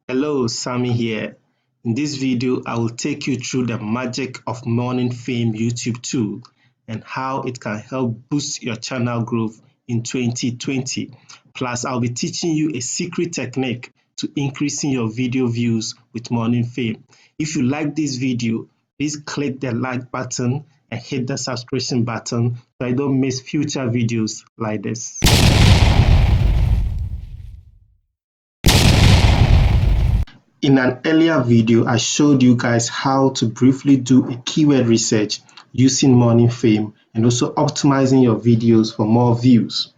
Hello, Sammy here. In this video, I will take you through the magic of Morningfame YouTube tool and how it can help boost your channel growth in 2020. Plus, I'll be teaching you a secret technique to increasing your video views with Morningfame. If you like this video, please click the like button and hit the subscription button so I don't miss future videos like this. In an earlier video, I showed you guys how to briefly do a keyword research using Morningfame and also optimizing your videos for more views.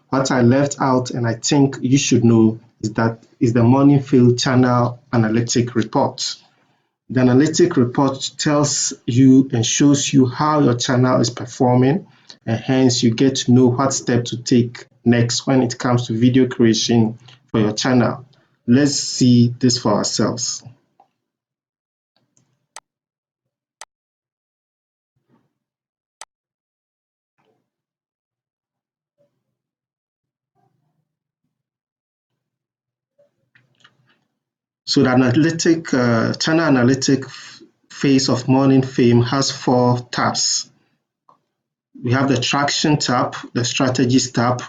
What I left out and I think you should know is the Morningfame channel analytic report. The analytic report tells you and shows you how your channel is performing, and hence you get to know what step to take next when it comes to video creation for your channel. Let's see this for ourselves. So the channel analytic phase of Morningfame has 4 tabs. We have the traction tab, the strategies tab,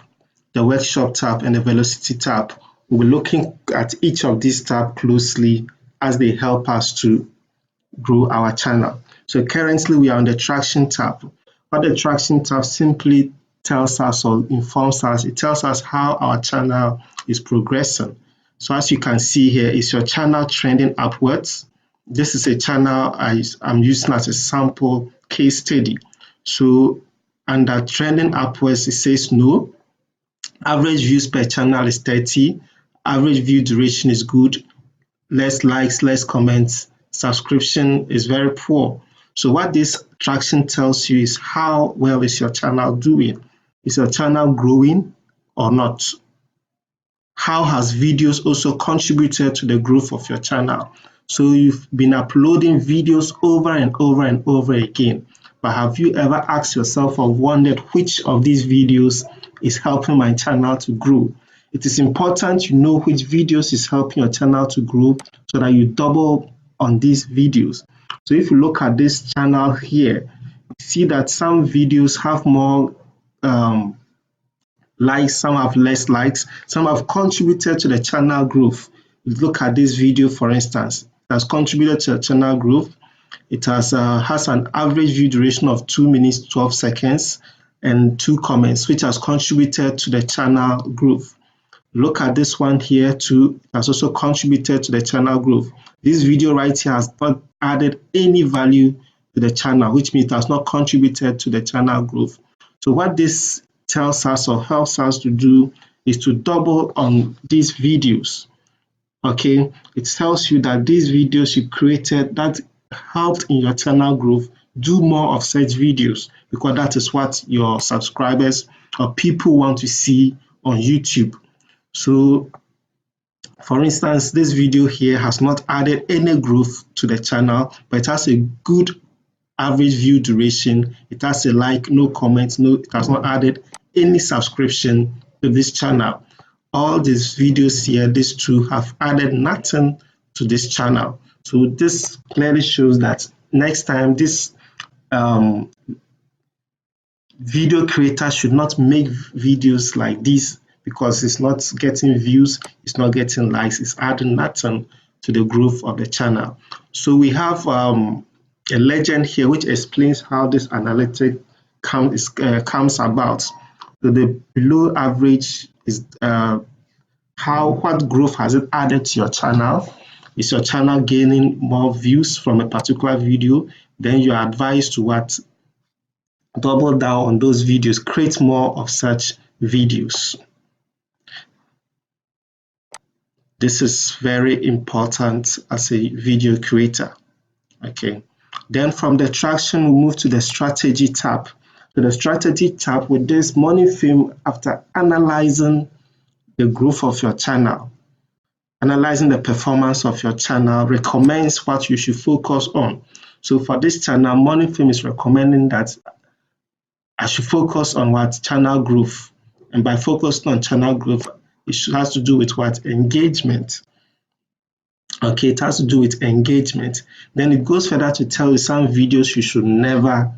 the workshop tab, and the velocity tab. We'll be looking at each of these tabs closely as they help us to grow our channel. So currently we are on the traction tab. What the traction tab simply tells us or informs us, it tells us how our channel is progressing. So as you can see here, is your channel trending upwards? This is a channel I'm using as a sample case study. So under trending upwards, it says no. Average views per channel is 30. Average view duration is good. Less likes, less comments. Subscription is very poor. So what this traction tells you is how well is your channel doing? Is your channel growing or not? How has videos also contributed to the growth of your channel? So you've been uploading videos over and over and over again, but have you ever asked yourself or wondered which of these videos is helping my channel to grow? It is important you know which videos is helping your channel to grow so that you double on these videos. So if you look at this channel here, you see that some videos have more likes, some have less likes, some have contributed to the channel growth. Look at this video, for instance, it has contributed to the channel growth. It has an average view duration of 2 minutes 12 seconds and 2 comments, which has contributed to the channel growth. Look at this one here too, it has also contributed to the channel growth. This video right here has not added any value to the channel, which means it has not contributed to the channel growth. So what this tells us or helps us to do is to double on these videos. Okay, it tells you that these videos you created that helped in your channel growth, do more of such videos because that is what your subscribers or people want to see on YouTube. So for instance, this video here has not added any growth to the channel, but it has a good average view duration. It has a like, no comments, no, it has not added any subscription to this channel. All these videos here, these two have added nothing to this channel. So this clearly shows that next time this video creator should not make videos like this because it's not getting views, it's not getting likes, it's adding nothing to the growth of the channel. So we have a legend here which explains how this analytic comes about. So the below average is what growth has it added to your channel? Is your channel gaining more views from a particular video? Then you are advised to double down on those videos, create more of such videos. This is very important as a video creator. Okay. Then from the traction, we move to the strategy tab. So the strategy tab with this Morningfame, after analyzing the growth of your channel, analyzing the performance of your channel, recommends what you should focus on. So for this channel, Morningfame is recommending that I should focus on what channel growth. And by focusing on channel growth, it has to do with what engagement. Okay, it has to do with engagement. Then it goes further to tell you some videos you should never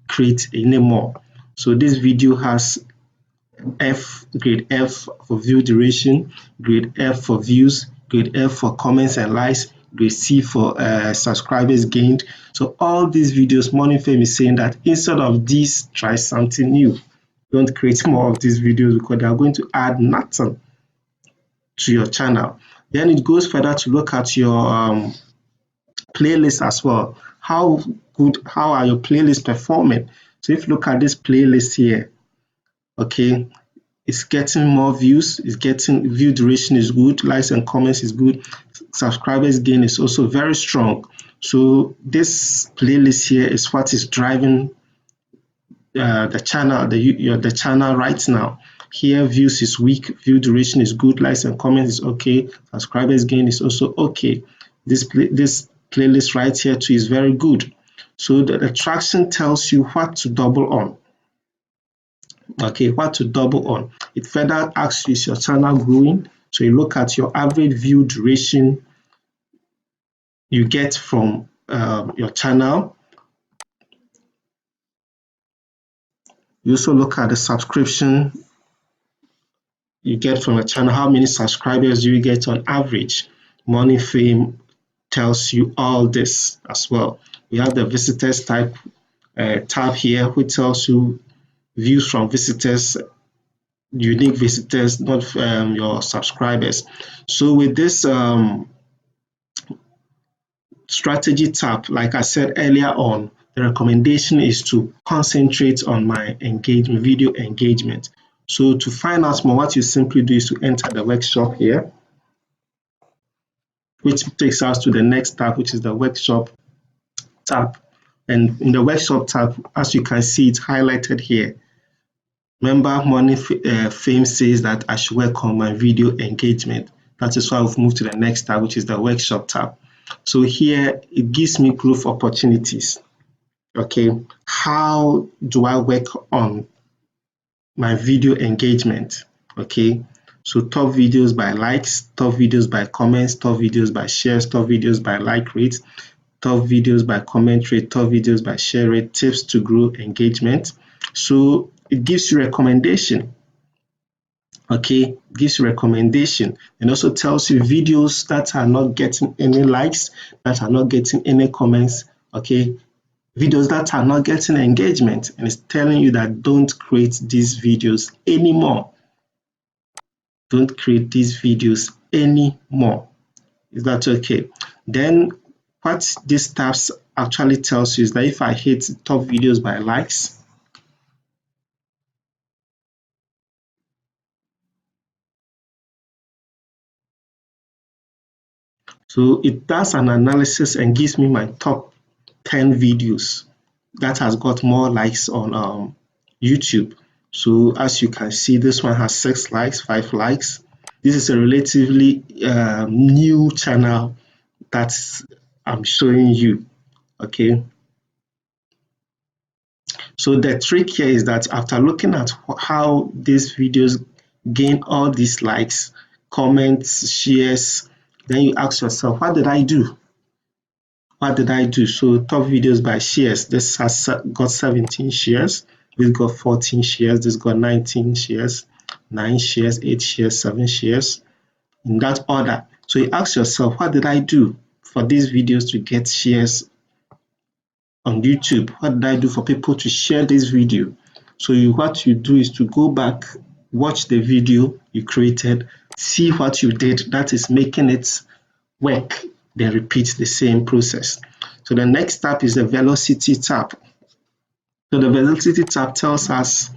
create anymore. So this video has grade F for view duration, grade F for views, grade F for comments and likes, grade C for subscribers gained. So all these videos, Morningfame is saying that instead of this, try something new. Don't create more of these videos because they are going to add nothing to your channel. Then it goes further to look at your playlist as well. How are your playlists performing? So if you look at this playlist here, okay, it's getting more views, it's getting view duration is good, likes and comments is good, subscribers gain is also very strong. So this playlist here is what is driving the channel, the channel right now. Here views is weak, view duration is good, likes and comments is okay, subscribers gain is also okay. This playlist right here too is very good. So the attraction tells you what to double on. Okay, what to double on. It further asks you, is your channel growing? So you look at your average view duration you get from your channel. You also look at the subscription you get from a channel. How many subscribers do you get on average? Morningfame tells you all this as well. We have the visitors tab here, which tells you views from visitors, unique visitors, not your subscribers. So with this strategy tab, like I said earlier on, the recommendation is to concentrate on my engagement, video engagement. So to find out more, what you simply do is to enter the workshop here, which takes us to the next tab, which is the workshop tab. And in the workshop tab, as you can see, it's highlighted here. Remember, Morningfame says that I should work on my video engagement. That is why we've moved to the next tab, which is the workshop tab. So here it gives me growth opportunities. Okay, how do I work on my video engagement? Okay, so top videos by likes, top videos by comments, top videos by shares, top videos by like rates, top videos by comment rate, top videos by share rate, tips to grow engagement. So it gives you recommendation. Okay, gives you recommendation and also tells you videos that are not getting any likes, that are not getting any comments. Okay, videos that are not getting engagement, and it's telling you that don't create these videos anymore. Don't create these videos anymore. Is that okay? Then what these tabs actually tells you is that if I hit top videos by likes, so it does an analysis and gives me my top 10 videos that has got more likes on YouTube. So as you can see, this one has 6 likes, 5 likes. This is a relatively new channel that I'm showing you. Okay. So the trick here is that after looking at how these videos gain all these likes, comments, shares, then you ask yourself, what did I do? What did I do? So top videos by shares. This has got 17 shares. This got 14 shares. This got 19 shares, 9 shares, 8 shares, 7 shares, in that order. So you ask yourself, what did I do for these videos to get shares on YouTube? What did I do for people to share this video? So what you do is to go back, watch the video you created, see what you did that is making it work, then repeat the same process. So the next step is the velocity tab. So the velocity tab tells us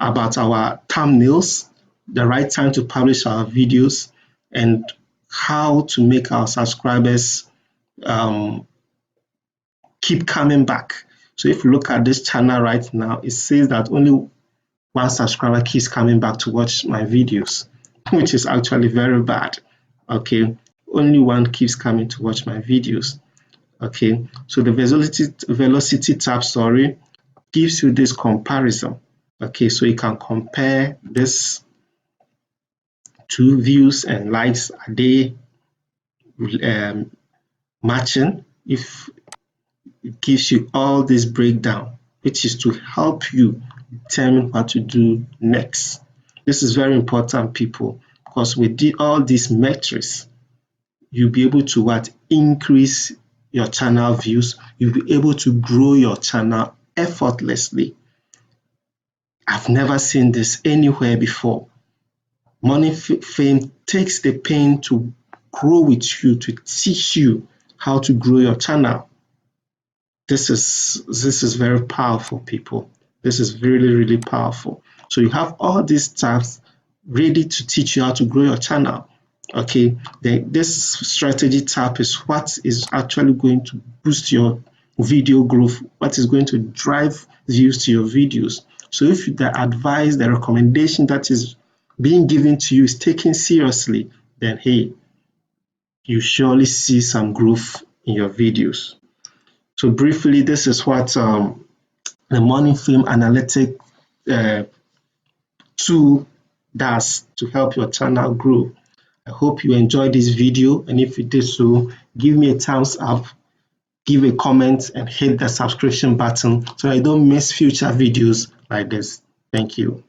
about our thumbnails, the right time to publish our videos, and how to make our subscribers keep coming back. So if you look at this channel right now, it says that only one subscriber keeps coming back to watch my videos, which is actually very bad. Okay, only one keeps coming to watch my videos. Okay, so the velocity tab, sorry, gives you this comparison. Okay, so you can compare this to views and likes. Are they matching. If it gives you all this breakdown, which is to help you determine what to do next. This is very important, people, because with all these metrics, you'll be able to increase your channel views. You'll be able to grow your channel effortlessly. I've never seen this anywhere before. Morningfame takes the pain to grow with you, to teach you how to grow your channel. This is very powerful, people. This is really, really powerful. So you have all these tabs ready to teach you how to grow your channel. Okay, this strategy tab is what is actually going to boost your video growth, what is going to drive views to your videos. So if the advice, the recommendation that is being given to you is taken seriously, then hey, you surely see some growth in your videos. So briefly, this is what the Morningfame analytic tool does to help your channel grow. I hope you enjoyed this video, and if you did so, give me a thumbs up, give a comment, and hit the subscription button so I don't miss future videos like this. Thank you.